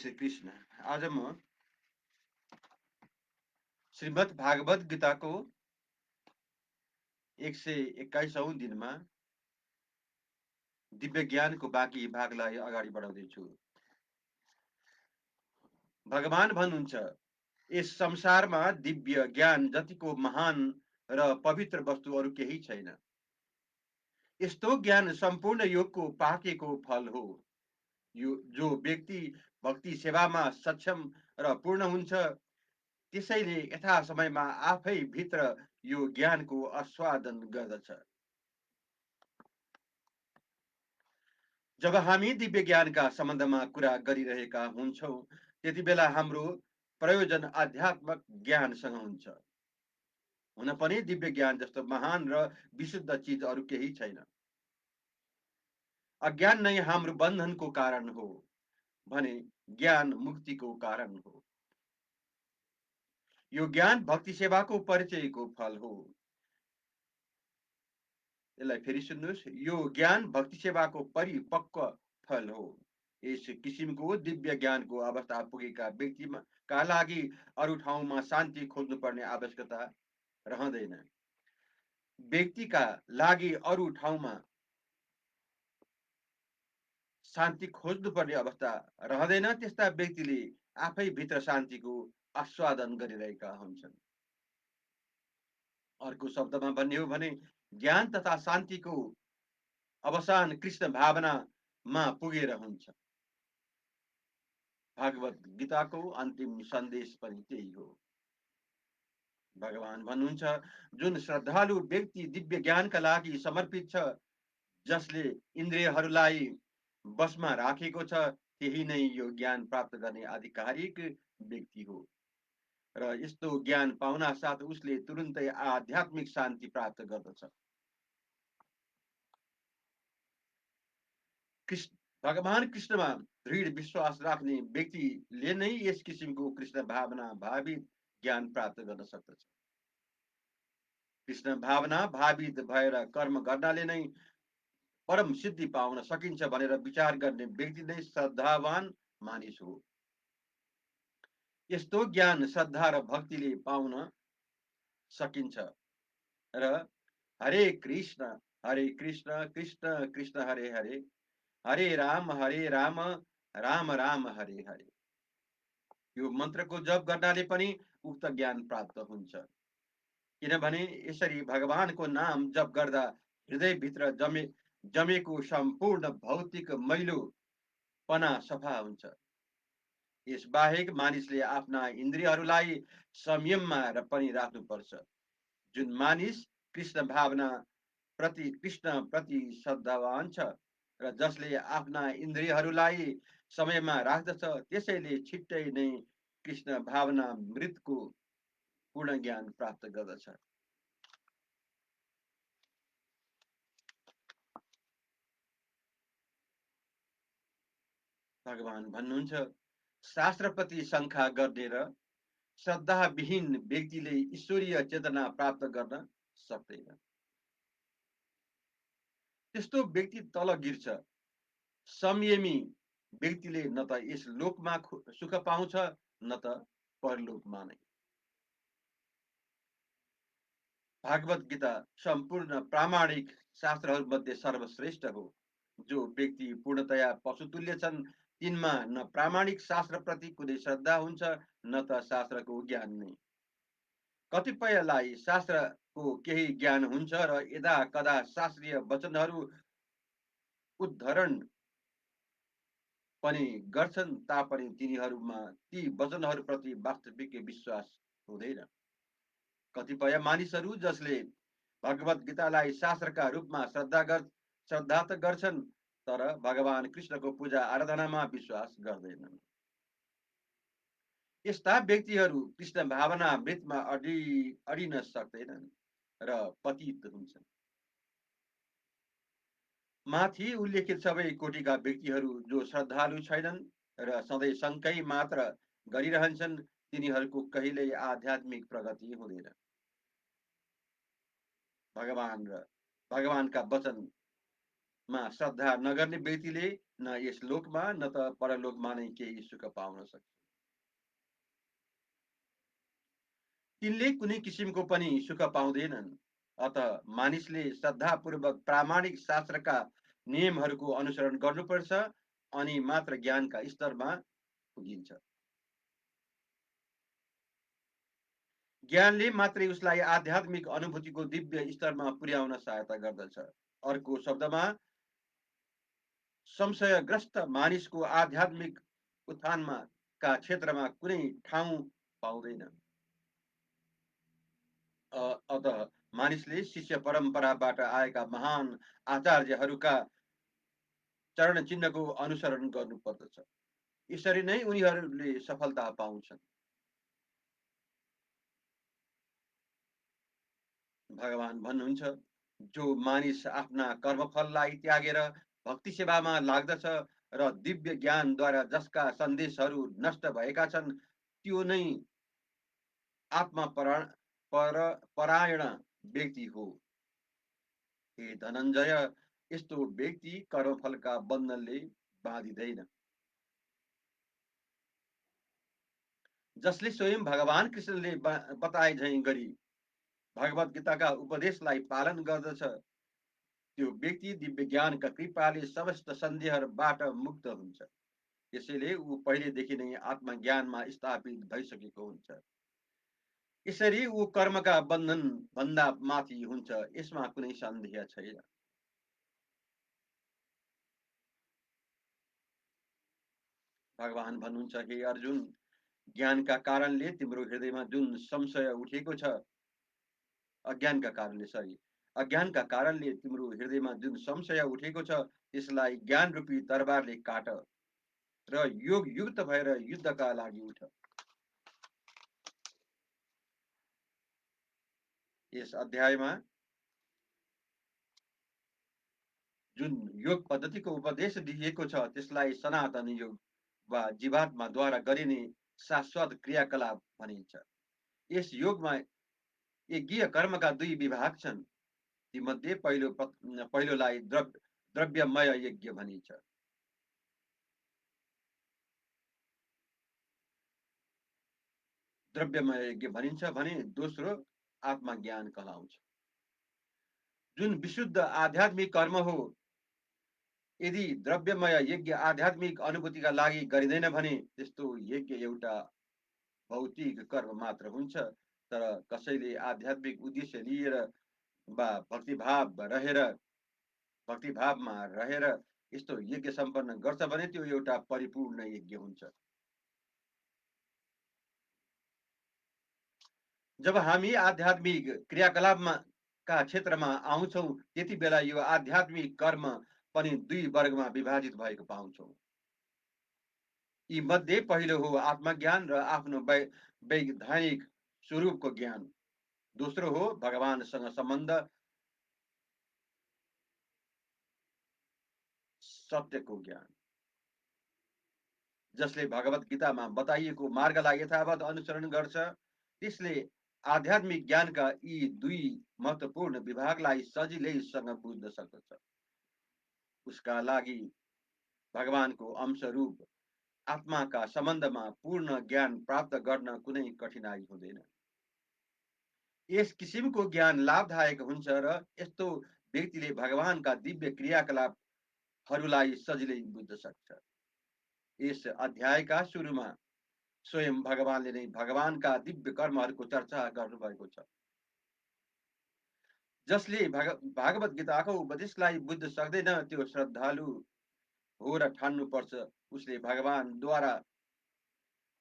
श्री कृष्ण। आज म श्रीमद् भागवत गीताको 121औं दिनमा दिव्य ज्ञानको बाँकी भागलाई अगाडि बढाउँदैछु। भगवान भन्नुहुन्छ, यस संसारमा दिव्य ज्ञान जतिको महान र पवित्र वस्तु अरू केही छैन। यस्तो ज्ञान सम्पूर्ण योगको पाकेको फल हो। यो जो व्यक्ति भक्ति सेवामा सक्षम र पूर्ण हुन्छ, त्यसैले यथा समयमा आफै भित्र यो ज्ञानको आस्वादन गर्दछ। जब हामी दिव्य ज्ञानका सम्बन्धमा कुरा गरिरहेका हुन्छौँ, त्यति बेला हाम्रो प्रयोजन आध्यात्मक ज्ञानसँग हुन्छ। हुन पनि दिव्य ज्ञान जस्तो महान र विशुद्ध चिज अरू केही छैन। अज्ञान नै हाम्रो बन्धनको कारण हो भने ज्ञान मुक्तिको कारण हो। यो ज्ञान भक्ति सेवाको परिचयको फल हो। यसलाई फेरि सुन्नुहोस्, यो ज्ञान भक्ति सेवाको परिपक्व फल हो। यस किसिमको दिव्य ज्ञानको अवस्था पुगेका व्यक्तिका लागि अरू ठाउँमा शान्ति खोज्नुपर्ने आवश्यकता रहँदैन। व्यक्तिका लागि अरू ठाउँमा शान्ति खोज्नुपर्ने अवस्था रहँदैन। त्यस्ता व्यक्तिले आफै भित्र शान्तिको आस्वादन गरिरहेका हुन्छन्। अर्को शब्दमा भन्ने हो भने ज्ञान तथा शान्तिको अवसान कृष्ण भावनामा पुगेर हुन्छ। भागवत गीताको अन्तिम सन्देश पनि त्यही हो। भगवान भन्नुहुन्छ, जुन श्रद्धालु व्यक्ति दिव्य ज्ञानका लागि समर्पित छ, जसले इन्द्रियहरूलाई बसमा राखेको छ, त्यही नै यो ज्ञान प्राप्त गर्ने आधिकारिक व्यक्ति हो। र यस्तो ज्ञान पाउना साथ उसले तुरुन्तै आध्यात्मिक शान्ति प्राप्त गर्दछ। भगवान कृष्णमा दृढ विश्वास राख्ने व्यक्तिले नै यस किसिमको कृष्ण भावना भावित ज्ञान प्राप्त गर्न सक्दछ। कृष्ण भावना भावित भएर कर्म गर्नाले नै परम सिद्धि पाउन सकिन्छ भनेर विचार गर्ने व्यक्ति नै श्रद्धावान मानिस हो। यस्तो ज्ञान श्रद्धा र भक्तिले पाउन सकिन्छ र हरे कृष्ण कृष्ण कृष्ण हरे हरे, हरे राम राम राम हरे हरे, यो मन्त्रको जप गर्नाले पनि उक्त ज्ञान प्राप्त हुन्छ। किनभने यसरी भगवानको नाम जप गर्दा हृदयभित्र जमेको सम्पूर्ण भौतिक मैलोपना सफा हुन्छ। यसबाहेक मानिसले आफ्ना इन्द्रियहरूलाई संयममा पनि राख्नुपर्छ। जुन मानिस कृष्ण प्रति श्रद्धावान छ र जसले आफ्ना इन्द्रियहरूलाई समयमा राख्दछ, त्यसैले छिट्टै नै कृष्ण भावना मृतको पूर्ण ज्ञान प्राप्त गर्दछ। भगवान भन्नुहुन्छ, शास्त्रप्रति शङ्का गर्ने र श्रद्धाविहीन व्यक्तिले ईश्वरीय चेतना प्राप्त गर्न सक्दैन। त्यस्तो व्यक्ति तल गिर्छ। संयमी व्यक्तिले न त यस लोकमा सुख पाउँछ, न त परलोकमा नै। भागवत गीता सम्पूर्ण प्रामाणिक शास्त्रहरूमध्ये सर्वश्रेष्ठ हो। जो व्यक्ति पूर्णतया पशुतुल्य छन्, तिनमा न प्रामाणिक शास्त्रप्रति कुनै श्रद्धा हुन्छ, न त शास्त्रको ज्ञान नै। कतिपयलाई शास्त्रको केही ज्ञान हुन्छ र यदा कदा शास्त्रीय वचनहरू उद्धरण पनि गर्छन् तापनि तिनीहरूमा ती वचनहरूप्रति वास्तविक विश्वास हुँदैन। कतिपय मानिसहरू जसले भगवत गीतालाई शास्त्रका रूपमा श्रद्धा त गर्छन्, तर भगवान कृष्णको पूजा आराधनामा विश्वास गर्दैनन्। यस्ता व्यक्तिहरू कृष्ण भावना मृतमा अडिन सक्दैनन् र पतित हुन्छन्। माथि उल्लेखित सबै कोटिका व्यक्तिहरू जो श्रद्धालु छैनन् र सधैँ शङ्कै मात्र गरिरहन्छन्, तिनीहरूको कहिल्यै आध्यात्मिक प्रगति हुँदैन। भगवानका वचनमा श्रद्धा नगर्ने व्यक्तिले न यस लोकमा न त परलोकमा नै केही सुख पाउन सक्छ। तिनले कुनै किसिमको पनि सुख पाउँदैनन्। अत मानिसले श्रद्धापूर्वक प्रामाणिक शास्त्रका नियमहरूको अनुसरण गर्नुपर्छ, अनि मात्र ज्ञानका स्तरमा पुगिन्छ। ज्ञानले मात्रै उसलाई आध्यात्मिक अनुभूतिको दिव्य स्तरमा पुर्याउन सहायता गर्दछ। अर्को शब्दमा, संशयग्रस्त मानिसको आध्यात्मिक उत्थानमा का क्षेत्रमा कुनै ठाउँ पाउँदैन। अतः मानिसले शिष्य परम्पराबाट आएका महान आचार्यहरूका चरण चिन्हको अनुसरण गर्नुपर्दछ। यसरी नै उनीहरूले सफलता पाउँछन्। भगवान भन्नुहुन्छ, जो मानिस आफ्ना कर्मफललाई त्यागेर भक्ति सेवामा लाग्दछ र दिव्य ज्ञानद्वारा जसका सन्देशहरू नष्ट भएका छन्, त्यो नै आत्मा परायण व्यक्ति हो। हे धनञ्जय, यस्तो व्यक्ति कर्मफलका बन्धनले बाँधिँदैन। जसले स्वयं भगवान कृष्णले बताए झैँ गरी भगवत गीताका उपदेशलाई पालन गर्दछ, त्यो व्यक्ति दिव्य ज्ञानका कृपाले समस्त सन्देहबाट मुक्त हुन्छ। यसैले ऊ पहिलेदेखि नै आत्मज्ञानमा स्थापित भइसकेको हुन्छ। यसरी ऊ कर्मका बन्धन भन्दा माथि हुन्छ, यसमा कुनै सन्देह छैन। भगवान भन्नुहुन्छ, हे अर्जुन, ज्ञानका कारणले तिम्रो हृदयमा जुन संशय उठेको छ, अज्ञानका कारणले सरी अज्ञानका कारणले तिम्रो हृदयमा जुन संशय उठेको छ, त्यसलाई ज्ञान रूपी तरबारले काट र योग युक्त भएर युद्धका लागि उठ। यस अध्यायमा जुन योग पद्धतिको उपदेश दिइएको छ, त्यसलाई सनातन योग वा जीवात्माद्वारा गरिने शाश्वत क्रियाकलाप भनिन्छ। यस योगमा यज्ञीय कर्मका दुई विभाग छन्। तीमध्ये पहिलोलाई द्रव्यमय यज्ञ भनिन्छ। द्रव्यमय यज्ञ भनिन्छ भने दोस्रो आत्मज्ञान कहलाउँछ। जुन विशुद्ध आध्यात्मिक कर्म हो, यदि द्रव्यमय यज्ञ आध्यात्मिक अनुभूतिका लागि गरिँदैन भने त्यस्तो यज्ञ एउटा भौतिक कर्म मात्र हुन्छ। तर कसैले आध्यात्मिक उद्देश्य लिएर वा भक्तिभावमा रहेर यस्तो यज्ञ सम्पन्न गर्छ भने त्यो एउटा परिपूर्ण यज्ञ हुन्छ। जब हामी आध्यात्मिक क्रियाकलापमा का क्षेत्रमा आउँछौँ, त्यति बेला यो आध्यात्मिक कर्म पनि दुई वर्गमा विभाजित भएको पाउँछौँ। यी मध्ये पहिलो हो आत्मज्ञान र आफ्नो वैधानिक स्वरूपको ज्ञान। दोस्रो हो भगवानसँग सम्बन्ध, सत्यको ज्ञान। जसले भगवत गीतामा बताइएको मार्गलाई यथावत अनुसरण गर्छ, त्यसले आध्यात्मिक ज्ञानका यी दुई महत्त्वपूर्ण विभागलाई सजिलैसँग बुझ्न सक्दछ। उसका लागि भगवानको अंशरूप आत्माका सम्बन्धमा पूर्ण ज्ञान प्राप्त गर्न कुनै कठिनाई हुँदैन। यस किसिमको ज्ञान लाभदायक हुन्छ र यस्तो व्यक्तिले भगवानका दिव्य क्रियाकलापहरूलाई सजिलै बुझ्न सक्छ। यस अध्यायका सुरुमा स्वयं भगवानले नै भगवानका दिव्य कर्महरूको चर्चा गर्नुभएको छ। जसले भागवत गीताको उपदेशलाई बुझ्न सक्दैन, त्यो श्रद्धालु हो र ठान्नुपर्छ उसले भगवानद्वारा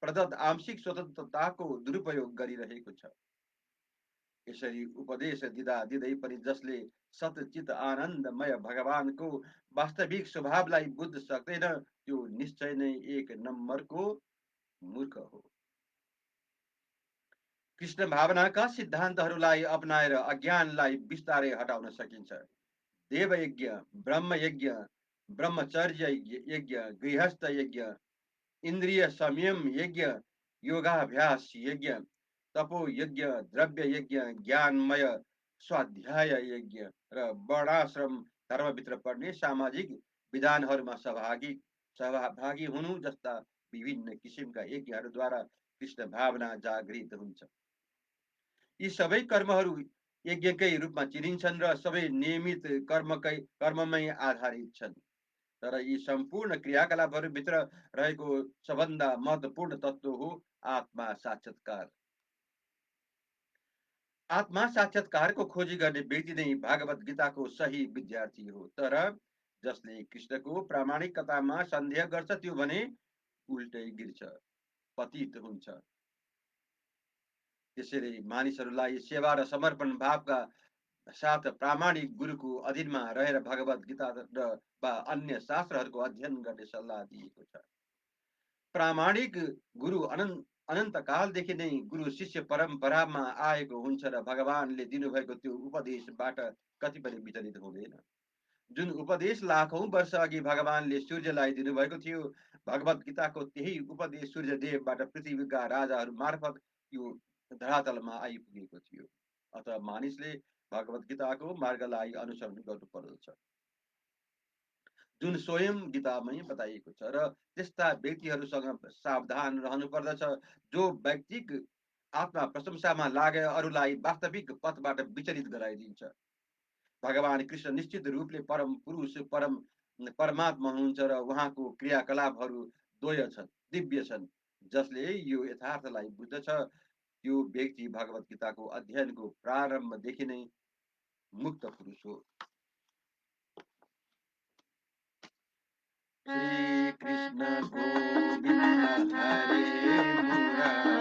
प्रदत्त आंशिक स्वतन्त्रताको दुरुपयोग गरिरहेको छ। यसरी उपदेश दिँदै पनि जसले सतचित आनन्दमय भगवानको वास्तविक स्वभावलाई बुझ्न सक्दैन, त्यो निश्चय नै एक नम्बरको मूर्ख हो। कृष्ण भावनाका सिद्धान्तहरूलाई अपनाएर अज्ञानलाई बिस्तारै हटाउन सकिन्छ। देवयज्ञ, ब्रह्मयज्ञ, ब्रह्मचर्य यज्ञ, गृहस्थ यज्ञ, इन्द्रिय संयम यज्ञ, योगाभ्यास यज्ञ, तपो यज्ञ, द्रव्य यज्ञ, ज्ञानमय स्वाध्याय यज्ञ र वर्णाश्रम धर्मभित्र पर्ने सामाजिक विधानहरूमा सहभागी हुनु जस्ता विभिन्न किसिमका यज्ञहरूद्वारा कृष्ण भावना जागृत हुन्छ। यी सबै कर्महरू यज्ञकै रूपमा चिनिन्छन् र सबै नियमित कर्ममै आधारित छन्। तर यी सम्पूर्ण क्रियाकलापहरूभित्र रहेको सबभन्दा महत्त्वपूर्ण तत्त्व हो आत्मा साक्षात्कार। आत्मा साक्षात्कारको खोजी गर्ने व्यक्ति नै भागवत गीताको सही विद्यार्थी हो। तर जसले कृष्णको प्रामाणिकतामा सन्देह गर्छ त्यो भने उल्टै गिर्छ, पतित हुन्छ। त्यसैले मानिसहरूलाई सेवा र समर्पण भावका साथ प्रामाणिक गुरुको अधीनमा रहेर भगवत गीता र वा अन्य शास्त्रहरूको अध्ययन गर्ने सल्लाह दिएको छ। प्रामाणिक गुरु अनन्तकालदेखि नै गुरु शिष्य परम्परामा आएको हुन्छ र भगवानले दिनुभएको त्यो उपदेशबाट कति पनि विचलित हुँदैन। जुन उपदेश लाखौं वर्ष अघि भगवानले सूर्यलाई दिनुभएको थियो, भगवत गीताको त्यही उपदेश सूर्यदेवबाट पृथ्वीका राजाहरू मार्फत यो धरातलमा आइपुगेको थियो। अत मानिसले भगवत गीताको मार्गलाई अनुसरण गर्नुपर्दछ, जुन स्वयं गीतामै बताइएको छ, र त्यस्ता व्यक्तिहरूसँग सावधान रहनुपर्दछ जो व्यक्तिक आत्मा प्रशंसामा लागेर अरूलाई वास्तविक पथबाट विचलित गराइदिन्छ। भगवान कृष्ण निश्चित रूपले परम पुरुष परमात्मा हुनुहुन्छ र उहाँको क्रियाकलापहरू दिव्य छन्। जसले यो यथार्थलाई बुझ्दछ त्यो व्यक्ति भगवत गीताको अध्ययनको प्रारम्भदेखि नै मुक्त पुरुष हो। श्री कृष्ण गोविन्द हरे मुरारी।